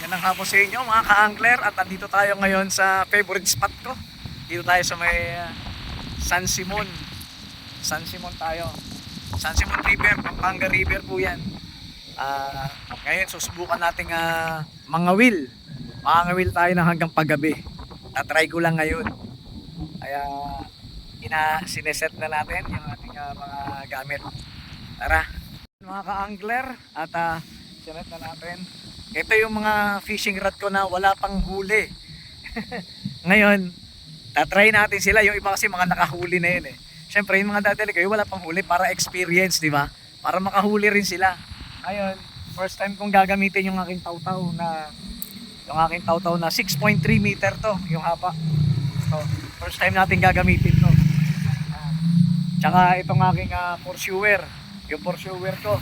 Magandang hapon sa inyo mga ka-angler, at andito tayo ngayon sa favorite spot ko. Dito tayo sa may San Simon. San Simon tayo. San Simon River, Pampanga River po yan. Ngayon susubukan nating mangawil. Mangawil tayo ng hanggang paggabi. Tatry ko lang ngayon. Kaya sineset na natin yung ating mga gamit. Tara mga ka-angler, at sinet na natin. Ito yung mga fishing rod ko na wala pang huli. Ngayon, tatry natin sila. Yung iba kasi mga nakahuli na yun eh. Siyempre, yung mga dadali kayo wala pang huli para experience, di ba? Para makahuli rin sila. Ngayon, first time kong gagamitin yung aking taw-taw na 6.3 meter to, yung haba. So, first time natin gagamitin to. Tsaka itong aking pursuer. Yung pursuer ko,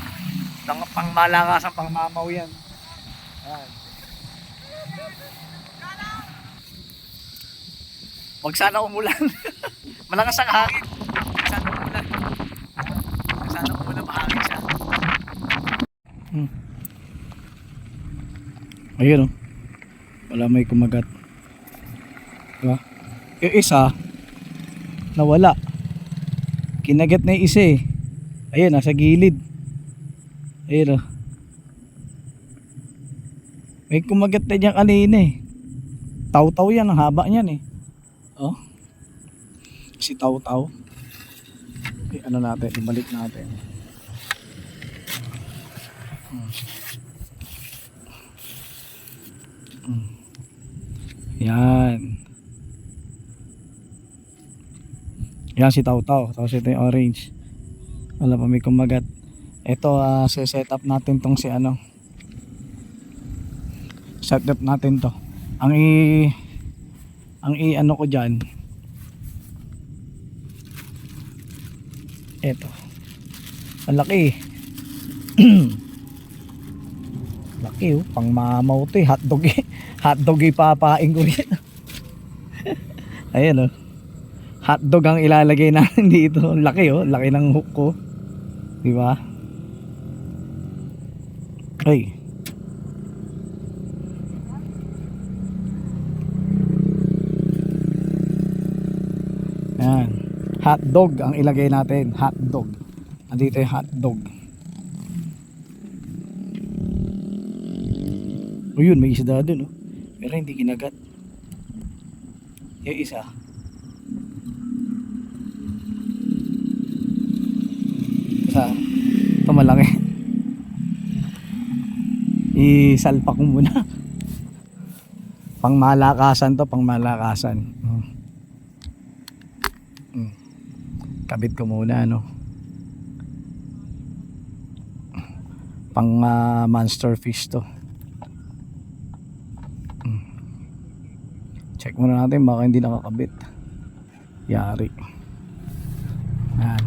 pang malakasan, pang mamaw yan. Huwag sana umulan. Malakas ang hangin. Huwag sana umulan. Huwag sana umulan, mahangin siya. Ayun oh. Wala may kumagat. Diba? Yung isa nawala. Kinagat na yung isa eh. Ayun, nasa gilid. Ayun oh. May kumagat na dyan kanina eh. Taw-taw yan, ang haba niyan eh. Oh. Si taw-taw. Ano natin, ibalik natin. Yan. Yan si taw-taw. Tapos ito yung orange. Wala pa may kumagat. Ito, set up natin tong si ano. Set up natin to. Ang ano ko dyan, eto malaki. Laki oh, pang mamaw to eh. Hotdog ipapain ko rin. Ayan oh, hotdog ang ilalagay natin dito. Laki oh, laki ng hook ko, diba? Ay, yan, hotdog ang ilagay natin. Hotdog, andito yung hotdog. O yun, may isda dun oh. Pero hindi kinagat. Yung isa ito malaki. Isalpak ko muna. Pang malakasan to, pang malakasan. Kabit ko muna no. Pang monster fish to. Check muna natin baka hindi nakakabit. Yari. Yan.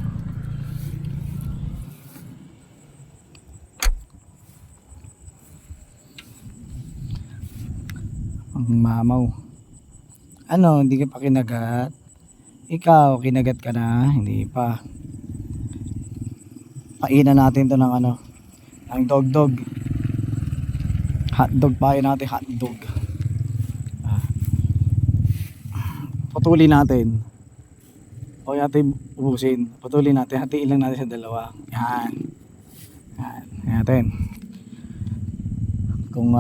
Ang mamaw. Ano, hindi ka pa kinagat? Ikaw, kinagat ka na? Hindi pa. Painan natin to ng ano, ng dog. Hotdog, pain natin hotdog. Putulin natin. O natin ubusin. Putulin natin. Hatiin lang natin sa dalawa. Yan. Yan. Yan natin. Kung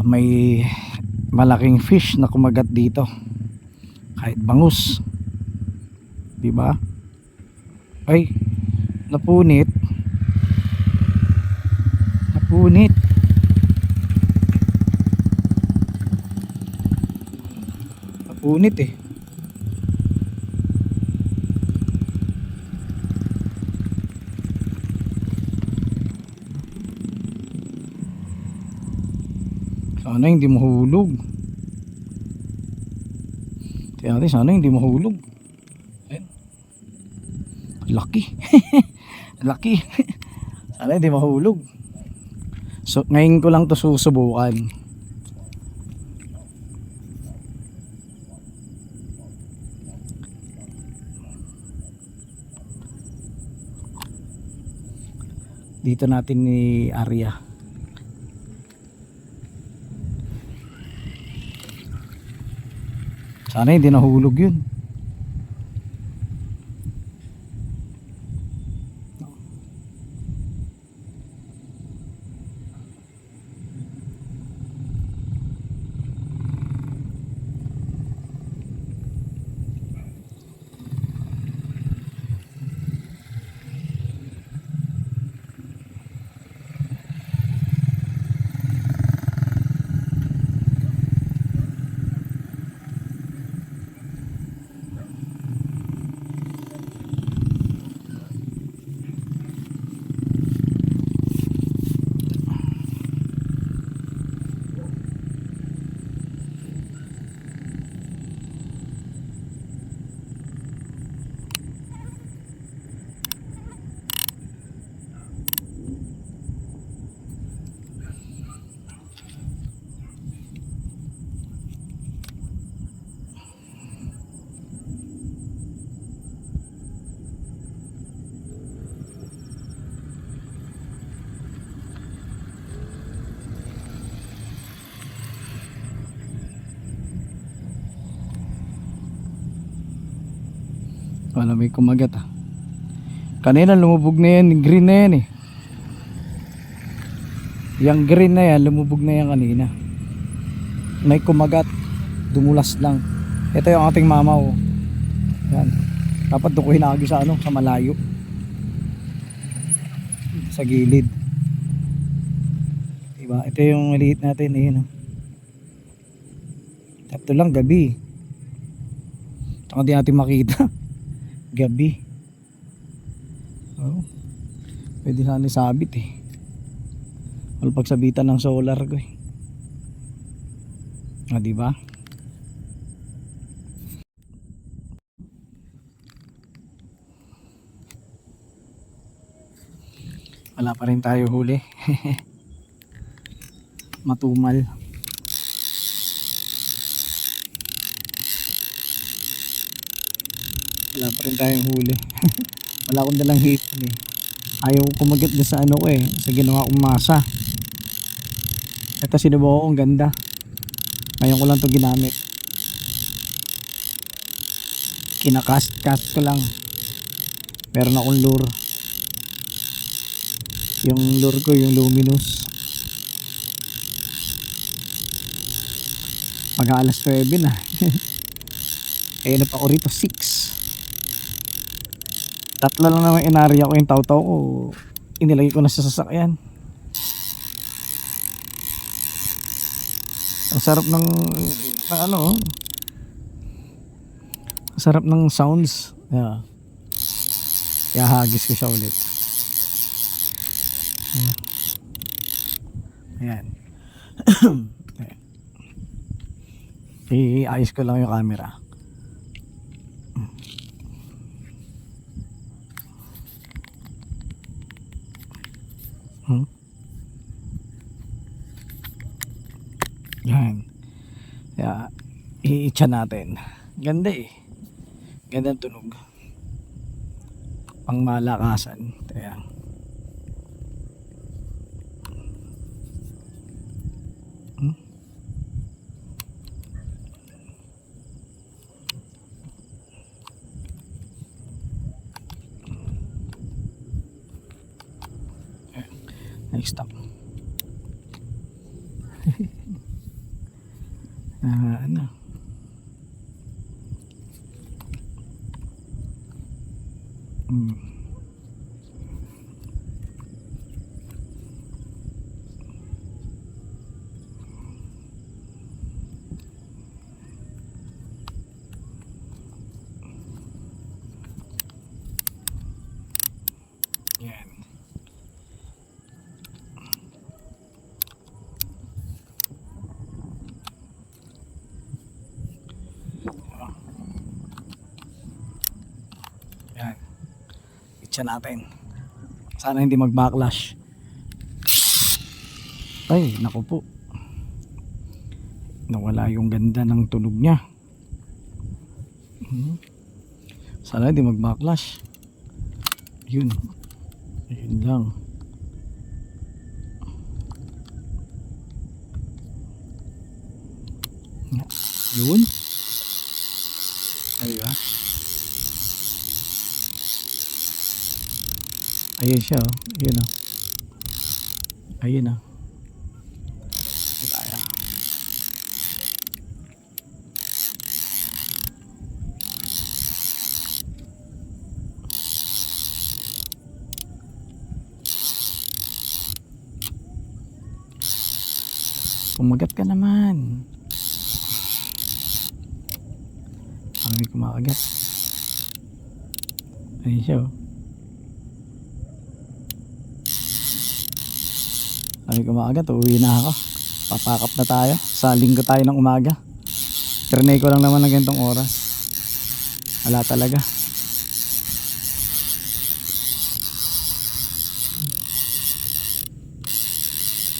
may malaking fish na kumagat dito, kahit bangus, diba? Ay, napunit. Napunit eh. Sana hindi mahulog. Tingnan natin, sana hindi mahulog. Ayan. Laki. Laki. Sana hindi mahulog. So, ngayon ko lang to susubukan. Dito natin ni area. Sana hindi nahulog yun. Wala, may kumagat ah. Kanina lumubog na yan, green na yan eh. Yung green na yan, lumubog na yan kanina. May kumagat, dumulas lang. Ito yung ating mamaw. Yan. Dapat doon ko hinagi sa ano, sa malayo. Sa gilid. Diba? Ito yung maliit natin, ayun oh. Ito lang gabi. Ito hindi natin makita. Gabi. Oh. Pwede sana isabit eh. Wala pagsabitan ng solar ko eh. Ah, di ba? Wala pa rin tayo huli. Matumal. Wala pa rin tayong huli. Wala akong dalang hipon eh. Ayaw kumagat na sa ano ko eh, sa ginawa kong masa. Ito sinubukan ko, ang ganda. Ngayon ko lang to ginamit. Kinakast ko lang. Meron akong lure. Yung lure ko yung luminous. Pag alas 9 na. Eh na pa ako rito 6. Tatlo lang naman inarya ko yung taw-taw ko. Inilagay ko na sa sasakyan. Ang sarap ng ano, ang sarap ng sounds. Yeah. Kaya hagis ko siya ulit. Ayan. Iayos ko lang yung camera. Yan. Kaya i-itcha natin. Ganda eh. Ganda tunog. Pang malakasan. Kaya next stop. Ano? Yan. Yan. Itcha natin. Sana hindi mag-backlash. Ay, naku po. Nawala yung ganda ng tunog niya. Sana hindi mag-backlash. Yun. Ayun lang. Yun. Ay ba? Ayun siya oh. Ayun oh. Ayun oh. Tayo. Kumagat ka naman. Ang may kumakagat. Ayun siya oh. Ay kumakagat, uwi na ako. Papakap na tayo. Sa linggo tayo ng umaga. Trinay ko lang naman ng ganitong oras. Wala talaga.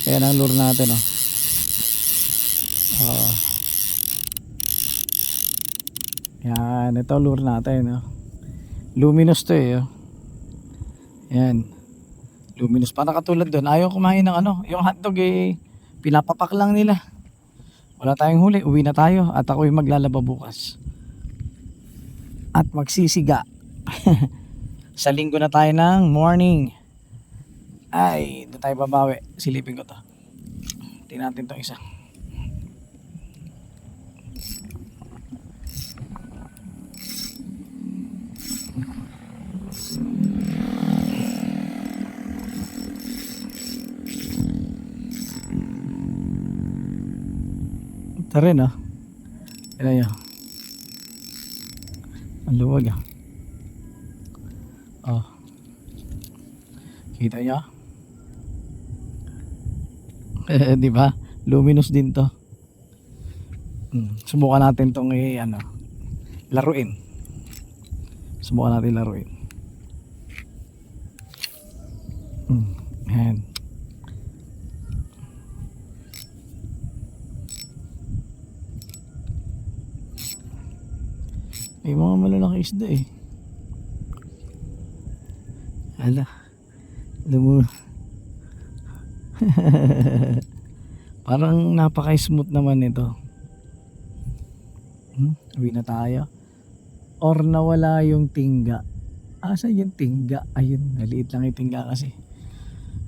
Kaya ang lure natin oh. Yan, ito lure natin oh. Luminous to eh oh. Yan. Luminous pa na katulad doon. Ayaw kumain ng ano, yung hotdog eh pinapapak lang nila. Wala tayong huli, uwi na tayo at ako'y maglalaba bukas. At magsisiga. Sa linggo na tayo ng morning. Ay, doon tayo babawi. Silipin ko to. Tingnan natin tong isa. Ito rin oh. Tignan nyo. Ang luwag ah. Oh. Kita nyo? Di ba? Luminous din to. Subukan natin tong ano, laruin. Subukan natin laruin. Ayan. May mga malalaki isda eh. Ala. Alam mo. Parang napaka-smooth naman ito. Uwi na tayo. Or nawala yung tingga. Asa yung tingga? Ayun, maliit lang yung tingga kasi.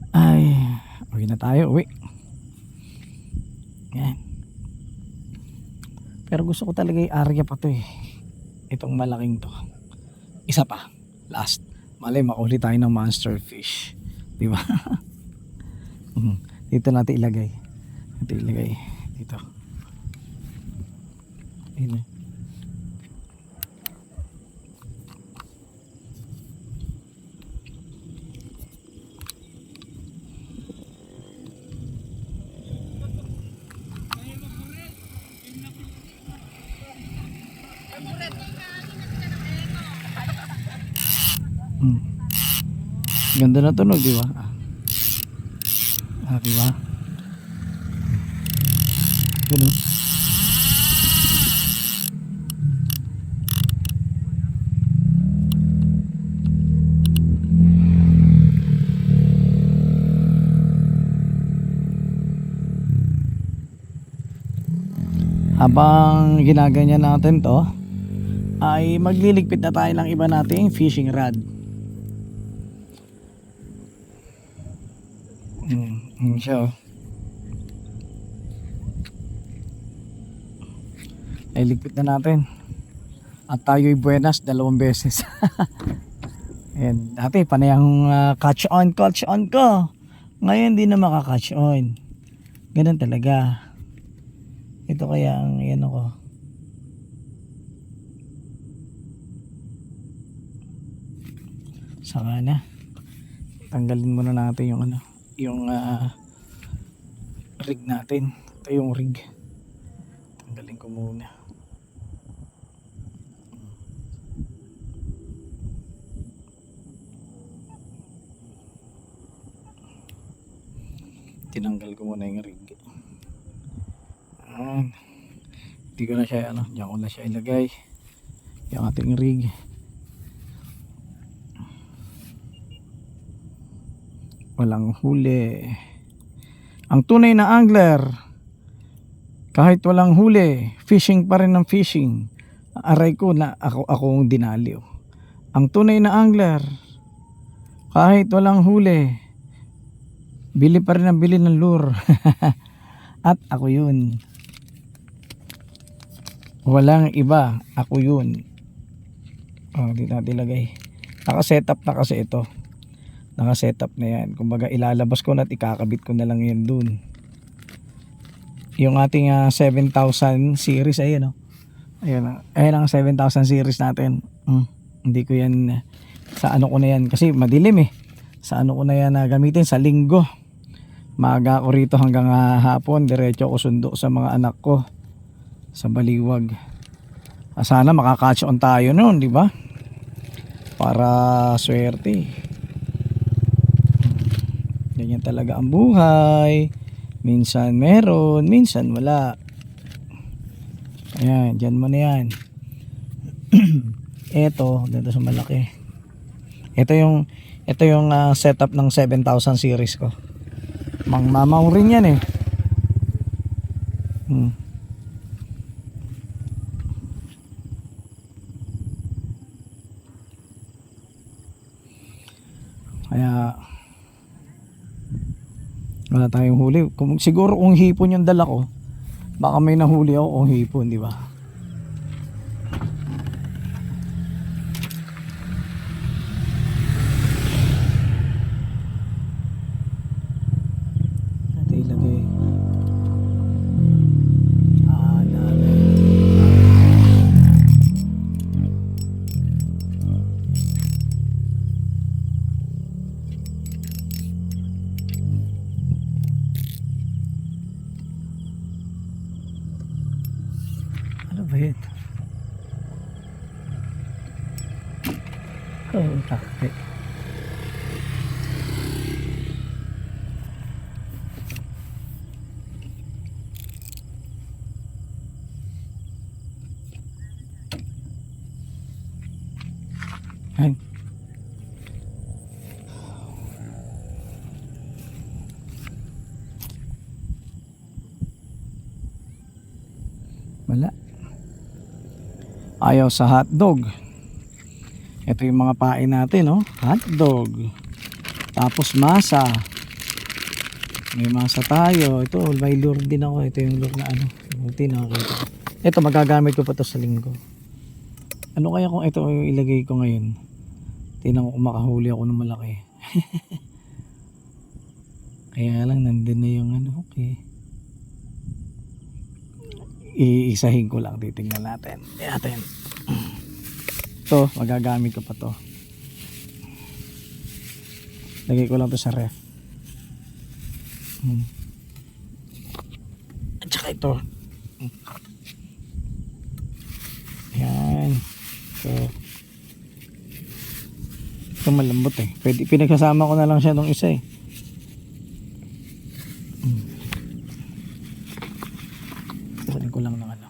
Ay, uwi na tayo. Uwi. Yan. Pero gusto ko talaga yung area pa to eh. Itong malaking to. Isa pa. Last. Malay makuli tayo ng monster fish. Diba? Dito natin ilagay. Dito ilagay. Dito. Ayun eh. Ganda na tunog, di ba? Di ba? Ganun. Habang ginaganyan natin to, ay magliligpit na tayo ng iba nating fishing rod. Siya oh. Ay ligpit na natin. At tayo'y buenas 2 beses. Ayan, dati panayang catch on ko. Ngayon di na maka-catch on. Ganun talaga. Ito kaya ang yan ako. Saka na. Tanggalin muna natin yung ano, yung rig natin. Ito yung rig. Tanggalin ko muna. Tinanggal ko muna yung rig. Hindi ko na siya ano, diyan ko na siya ilagay yung ating rig. Walang huli. Ang tunay na angler, kahit walang huli, fishing pa rin ng fishing. Aray ko na akong dinali. Oh. Ang tunay na angler, kahit walang huli, bili pa rin ang bili ng lure. At ako yun. Walang iba, ako yun. Oh, dito natin ilagay. Naka-setup na kasi ito. Naka-setup na yan. Kumbaga ilalabas ko na at ikakabit ko na lang yan dun. Yung ating 7,000 series, ayan oh. Ayan ang 7,000 series natin. Hindi ko yan sa ano ko na yan kasi madilim eh. Sa ano ko na yan gamitin sa linggo. Maaga ako rito hanggang hapon, diretso ako sundo sa mga anak ko sa Baliwag. Sana makaka-catch on tayo noon, di ba? Para swerte. Ganyan talaga ang buhay. Minsan meron, minsan wala. Ayan, dyan mo na yan. Ito, dito sa malaki. Ito yung setup ng 7,000 series ko. Mamaw rin yan eh. Kaya wala tayong huli. Siguro kung hipon yung dala ko, baka may nahuli ako kung hipon, di ba? Ito ilagay. Ano ba yun? Oh, takpe. Ay. Wala. Ayaw sa hotdog. Ito yung mga pain natin, no? Hotdog. Tapos masa. May masa tayo. Ito, may lure din ako. Ito yung lure na ano. Buti nakakita ko. Ito, magagamit ko pa to sa linggo. Ano kaya kung ito yung ilagay ko ngayon? Tingnan ko kung makahuli ako ng malaki. Kaya lang, nandun na yung ano. Okay. Iisahin ko lang. Titingnan natin. Ito, magagamit ko pa to. Lagay ko lang to sa ref. At saka ito. Yan. Ito malambot eh. Pwede, pinagsasama ko na lang siya nung isa eh. Kunin ko lang ng ano.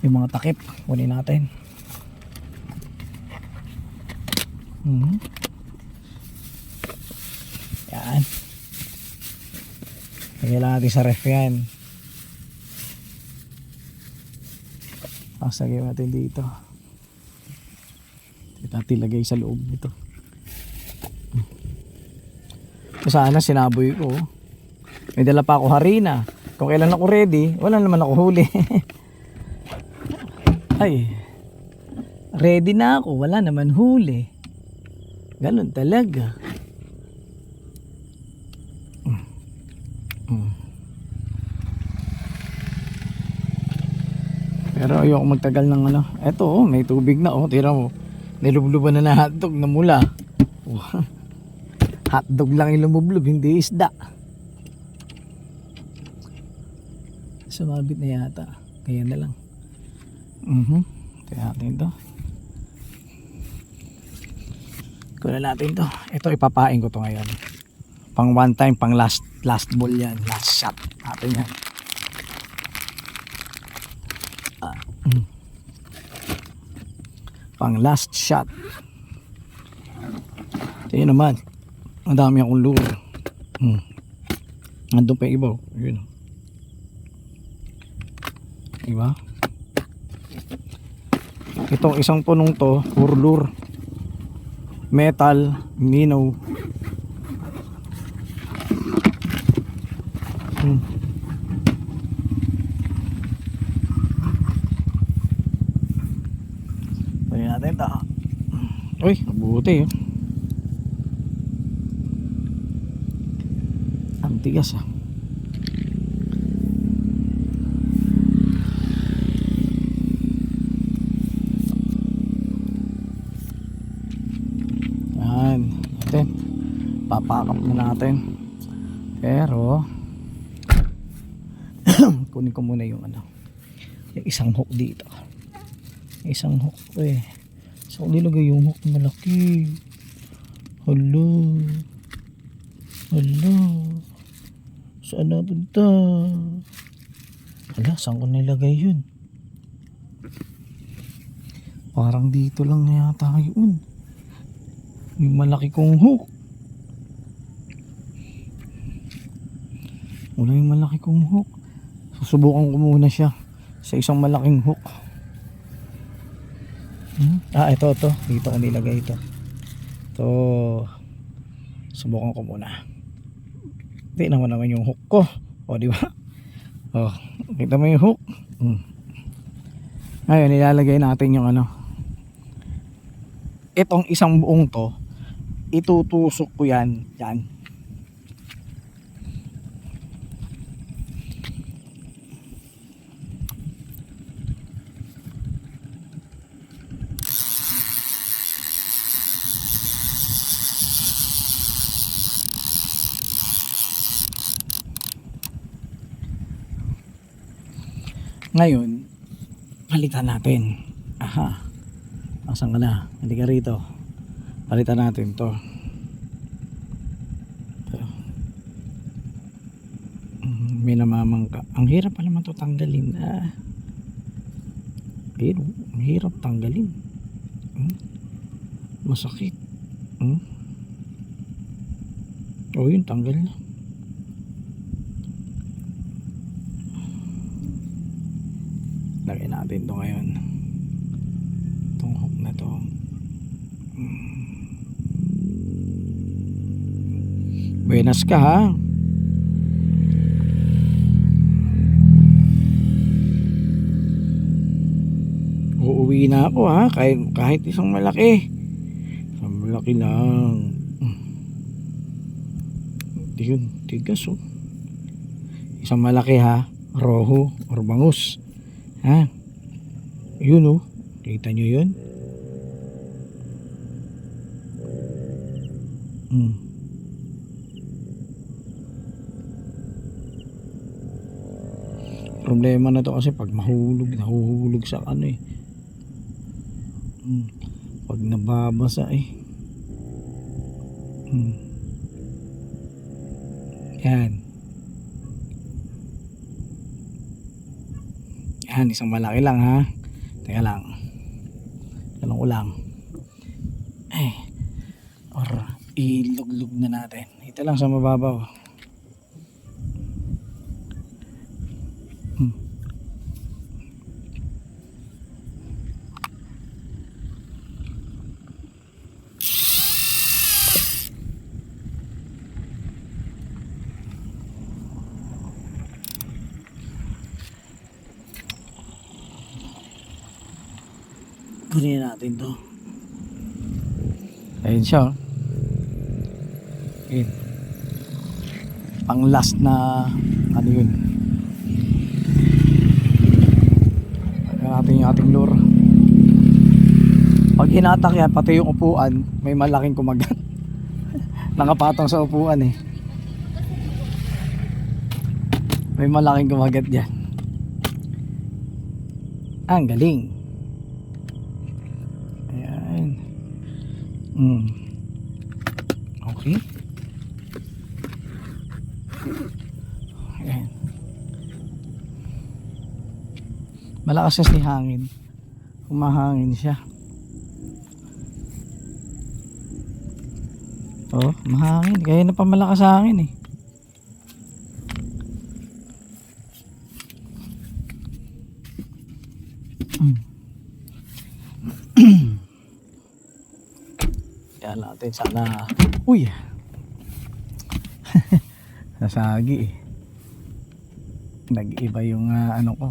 Yung mga takip, kunin natin. Yan. Lagyan lang natin sa ref yan. Pasagay natin dito. Ito natin lagay sa loob nito. Sana sinaboy ko. May dala pa ako harina. Kung kailan ako ready, wala naman ako huli. Ay, ready na ako, wala naman huli. Ganun talaga. Pero ayoko magtagal ng ano. Eto oh, may tubig na oh, tira mo. Nilubluban na hotdog na mula. Hotdog lang yung lumublob, hindi isda. Sumabit na yata. Kaya na lang. Kaya natin ito. Kunin natin ito. Ito ipapain ko to ngayon. Pang one time, pang last ball yan. Last shot natin yan. Pang last shot. Ito naman. Ang dami akong lure. Nandun pa yung ibaw. Yun. Diba? Itong isang punong to, puro lure. Metal, minnow. Pwede natin ito. Uy, mabuti yun. Ang tigas ah. Yan. Natin. Papakap na natin. Pero kunin ko muna yung yung isang hook dito. Isang hook eh. So nilagay yung hook na malaki. Hello. Hello. Saan napunta? Hala, saan ko nilagay yun? Parang dito lang na yata yun. Yung malaki kong hook. Wala yung malaki kong hook. Susubukan ko muna siya sa isang malaking hook. Ito. Dito ko nilagay ito. Ito. Subukan ko muna. Tingnan mo naman yung hook ko. O, di ba? O, kita mo yung hook. Ngayon, nilalagay natin yung itong isang buong to. Itutusok ko yan. Yan. Ngayon, palitan natin. Aha. Asan ka na? Halika rito. Palitan natin to. May namamangka. Ang hirap pa naman to tanggalin. Pero, ang hirap tanggalin. Masakit. O yun, tanggal na. Lagay natin to ngayon. Itong hook na to. Buenas ka ha. Uuwi na ako ha. Kahit isang malaki. Isang malaki lang. Yun, tigas oh. Isang malaki ha. Roho or bangus. Ha? Yun oh. Kita nyo yun? Problema na to kasi pag nahuhulog sa pag nababasa yan. Yan, isang malaki lang ha. Teka lang. Tanong ko lang. Or iluglug na natin. Ito lang sa mababaw. Kunin natin to. Ayun siya. Ayun. Pang last na yun. Pagka natin yung ating lure. Pag inatak yan, pati yung upuan, may malaking kumagat. Nakapatong sa upuan eh. May malaking kumagat dyan. Ang galing. Okay. Ayan. Malakas kasi hangin. Humahangin siya. Oh, mahangin. Kaya na pa malakas hangin eh. Kaya natin sana. Uy, nasagi eh. Nag-iba yung ano ko.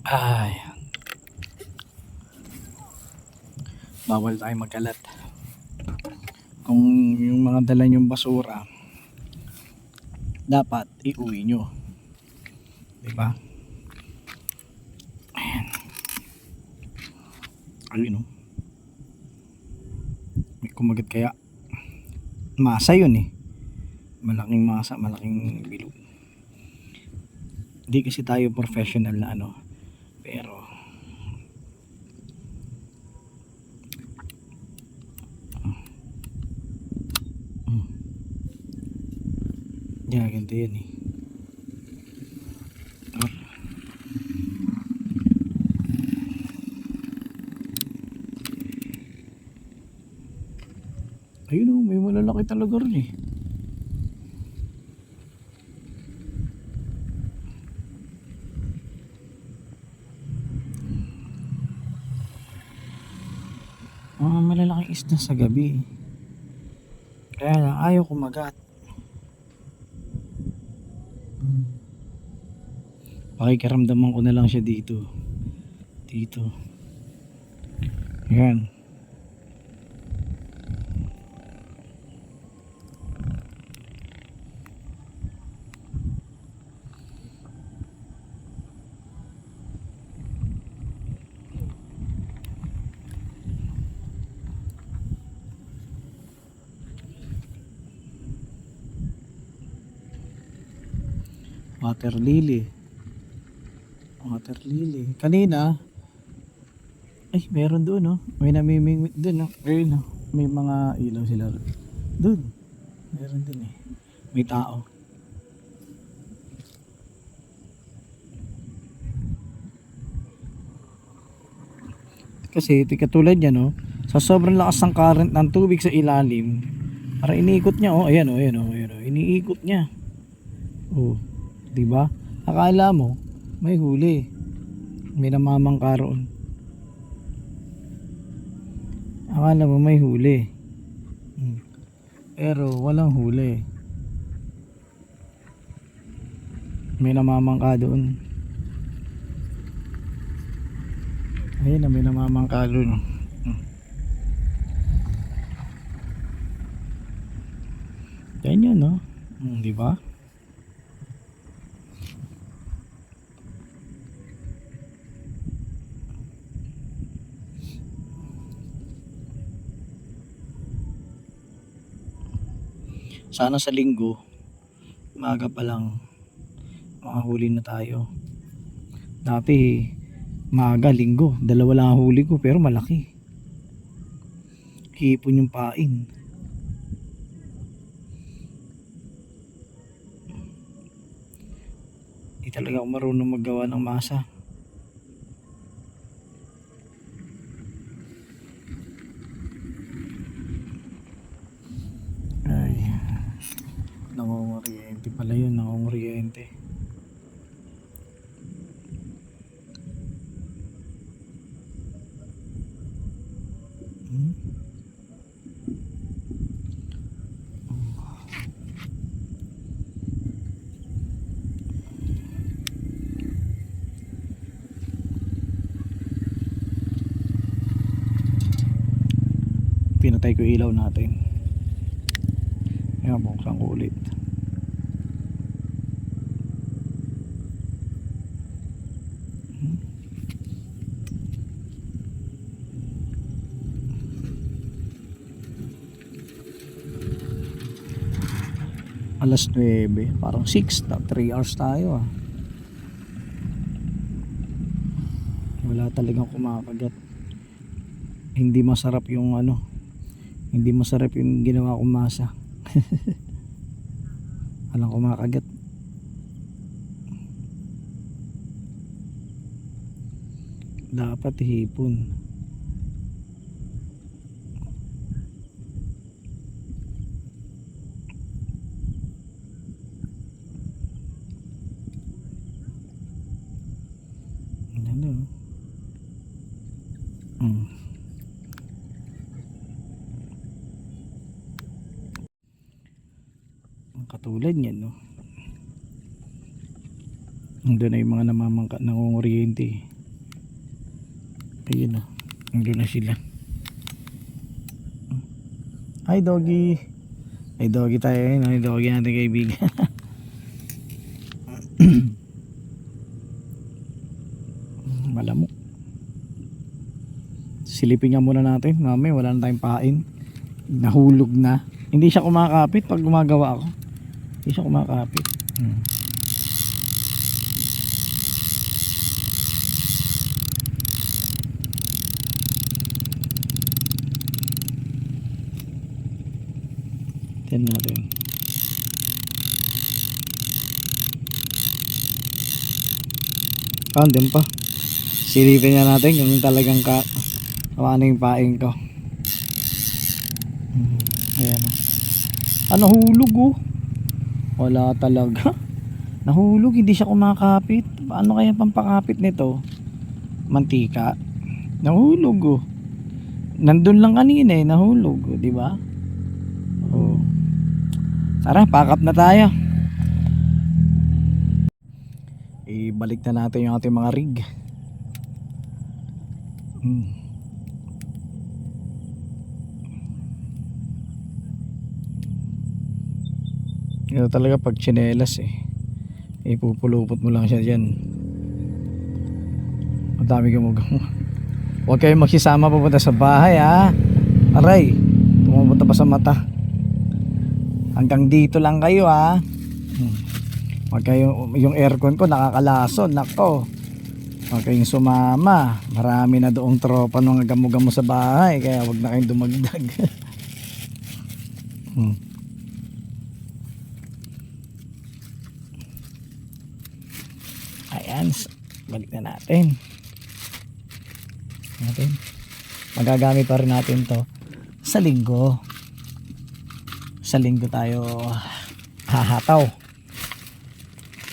Ay, bawal tayo magkalat. Kung yung mga dala nyong basura, dapat iuwi nyo, diba? Ayan. Ayun, no? May kumagat kaya. Masa yun eh. Malaking masa, malaking bilog. Hindi kasi tayo professional na ano, pero yan, ganito yan eh. Ayun o, may malalaki talaga rin eh. Malalaking isda sa gabi. Kaya lang, ayaw kumagat. Pakikiramdaman ko na lang siya dito. Dito. Yan. Water lily. Water lily. Kanina, ay meron doon no. May namimingwit doon no. Ayun no. May mga ilaw sila doon. Meron din eh. May tao. Kasi katulad niya no, sa sobrang lakas ng current ng tubig sa ilalim, para iniikot niya oh, ayan oh, ayan oh, ayan oh. Iniikot niya. Oh, 'di ba? Akala mo may huli. May namamangka roon. Akala mo may huli. Pero walang huli. May namamangka doon. Ayun na, may namamangka doon. Yan yun no. Di ba? Sana sa linggo maaga pa lang makahuli na tayo. Dati maaga linggo, dalawa lang ang huli ko pero malaki. Hipon yung pain. Di talaga ako marunong maggawa ng masa. Nangunguryente pala yun, nangunguryente. Pinatay ko ilaw natin. Ayan, buksan ko ulit. Alas 9, parang 6, 3 hours tayo ah. Wala talagang kumakagat. Hindi masarap yung ano, hindi masarap yung ginawa kong masa. Walang kumakagat. Dapat hipon. Ano? Ang katulad niyan, no? Doon na yung mga namamangka nangunguryente. Ayun, no? Doon na sila. Hi doggy. Ay doggy tayo yun. Ay doggy natin kaibigan. Malamok. Silipin nga muna natin. Mamaya wala na tayong pain. Nahulog na. Hindi siya kumakapit pag gumagawa ako. Hindi siya kumakapit. Tignan natin. Din pa. Silipin nga natin kung talagang ano yung paing ko. Ayan. Nahulog oh. Wala talaga. Nahulog, hindi siya kumakapit. Paano kaya pampakapit nito? Mantika. Nahulog oh. Nandun lang kanina nahulog, oh, di ba? Oh. Tara, pack up na tayo. Ibalik na natin yung ating mga rig. Ito talaga pag tsinelas ipupulupot mo lang siya dyan. Madami gamo-gamo. Huwag kayong magsisama pupunta sa bahay ha. Aray, tumupunta pa sa mata. Hanggang dito lang kayo ha. Huwag kayong, yung aircon ko nakakalason. Nako, huwag kayong sumama. Marami na doong tropa ng gamo-gamo sa bahay. Kaya huwag na kayong dumagdag. Ayan, balik na natin. Magagamit pa rin natin to sa linggo. Sa linggo tayo hahataw.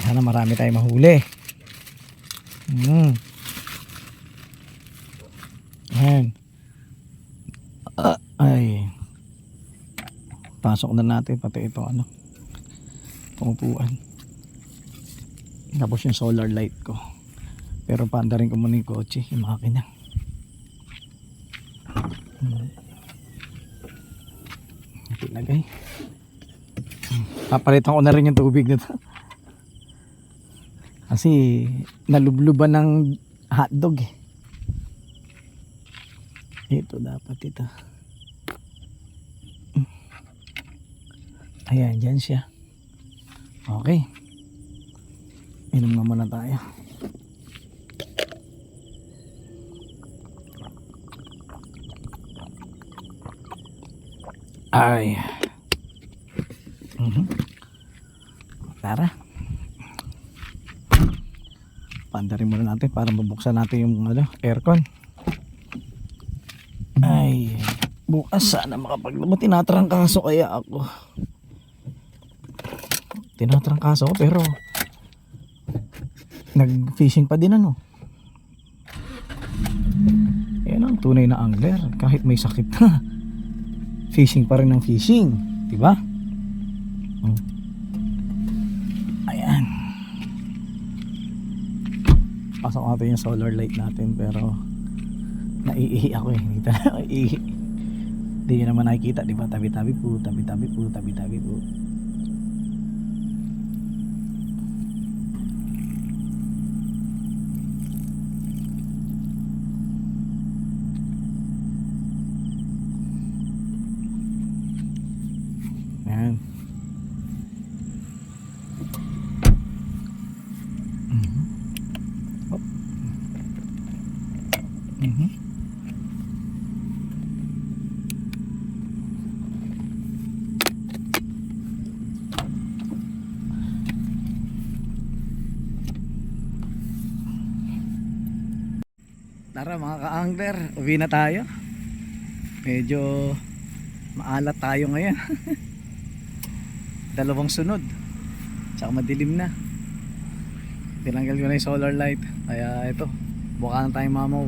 Sana marami tayong mahuli. Ayan. Ay, pasok na natin pati ito pangupuan. Tapos yung solar light ko. Pero paanda rin ko muna yung kotse, yung makina. Ilagay. Papalitan ko na rin yung tubig nito. Kasi nalubluban ng hotdog Ito dapat ito. Ayan, dyan siya. Okay. Inom nga muna tayo. Ay. Tara. Pandarin muna natin para mabuksan natin yung aircon. Ay, bukas sana makapaglabas. Tinatrangkaso kaya ako. Tinatrangkaso ko pero nag-fishing pa din Yan ang tunay na angler kahit may sakit na. Fishing pa rin ng fishing, di ba? Ayan. Pasok natin yung solar light natin pero naiihi ako hindi talaga iihi. Hindi nyo naman nakikita, di ba? Tabi-tabi po, tabi-tabi po, tabi-tabi po. Ayan. Tara mga ka-angler, uwi na tayo. Medyo maalat tayo ngayon. Dalawang sunod. Tsaka madilim na. Tinanggal ko na yung solar light. Kaya ito, buka na tayong mamaw.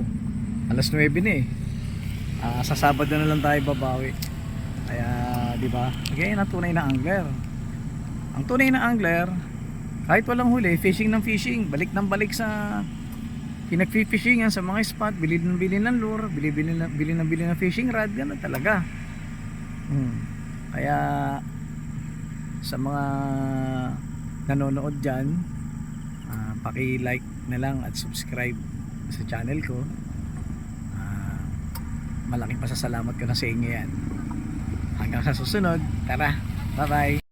Alas 9 na eh. Sa Sabado na lang tayo babawi. Kaya di ba? Ganyan ang tunay na angler. Ang tunay na angler, kahit walang huli, fishing ng fishing, balik ng balik sa pinagfi-fishingan sa mga spot, bili ng lure, bili ng fishing rod, gano'n talaga. Kaya sa mga nanonood dyan, paki-like na lang at subscribe sa channel ko. Malaking pasasalamat ko na sa inyo yan. Hanggang sa susunod, tara, bye bye.